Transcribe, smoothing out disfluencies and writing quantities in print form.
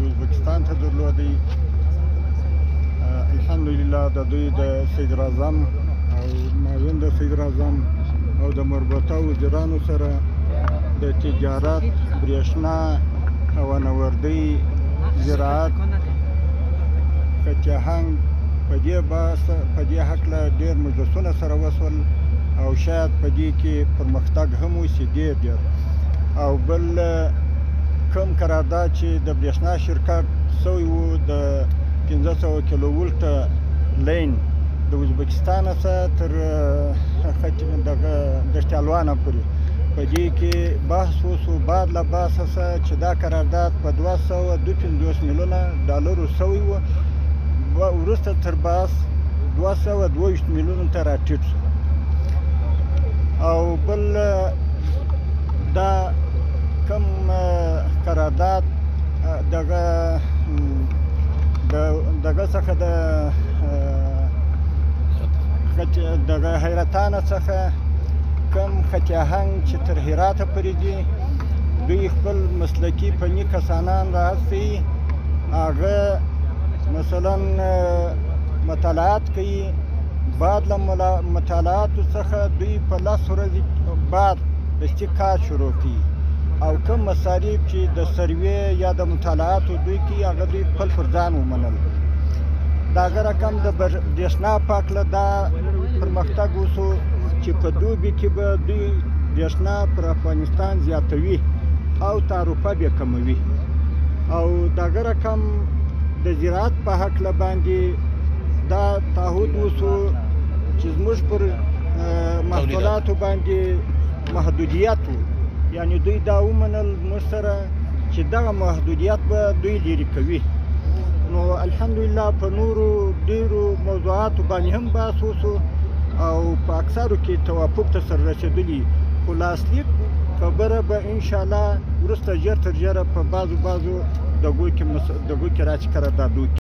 ازبکستان ته درلودی. الحمدلله د دوی د صدر اعظم او معاون د صدر اعظم او د مربوطه وزیرانو سره د تجارت، برېښنا، هوانوردۍ، زراعت، فتحانګ په دې هکله ډېر مجلسونه سره وشول او شاید په دې کې پرمختګ هم وشي ډېر. او بل کوم قرارداد چې د برېښنا شرکت سوی و د 1500 کیلو ولټه لین د ازبکستان څخه تر دغه دشتالوانه پورې په دې کې بحث وشو. بعد له بحثه څخه چې دا قرارداد په 252 میلیونه ډالرو سوی و، وروسته تر بحث 222 میلیونو ته راټیټ شو. او بل دا کوم قرارداد دغه څخه د حیرتانه څخه کم خط آهنګ چې تر هراته پورې دي، دوی خپل مسلکي فني کسانان راهستي، هغه مثلا مطالعات کوي. بعد له مطالعاتو څخه دوی په 10 ورځې بعد استقاط شروع کوي او کوم مصارف چې د سروې یا د مطالعاتو دوی کوي هغه دوی خپل پر ځان ومنل. د هغه رقم د برېښنا په هکله دا پرمختګ وشو چې په دوبي کې به دوی برېښنا پر افغانستان زیاتوي او تعرفه به کموي. او د هغه رقم د زراعت په هکله باندې دا تعهد وشو چې زموږ پر محصولاتو باندې محدودیت و، یعنی دوی دا ومنل موږ سره چې دغه محدودیت به دوی لرې کوي. نو الحمدلله په نورو ډېرو موضوعاتو باندې هم بحث وشو او په اکثرو کې توافق ته سره رسېدلي، خو لاسلیک خبره به انشاءالله وروسته ژر تر ژره په بعضو دغو کې راشي قراردادو کې.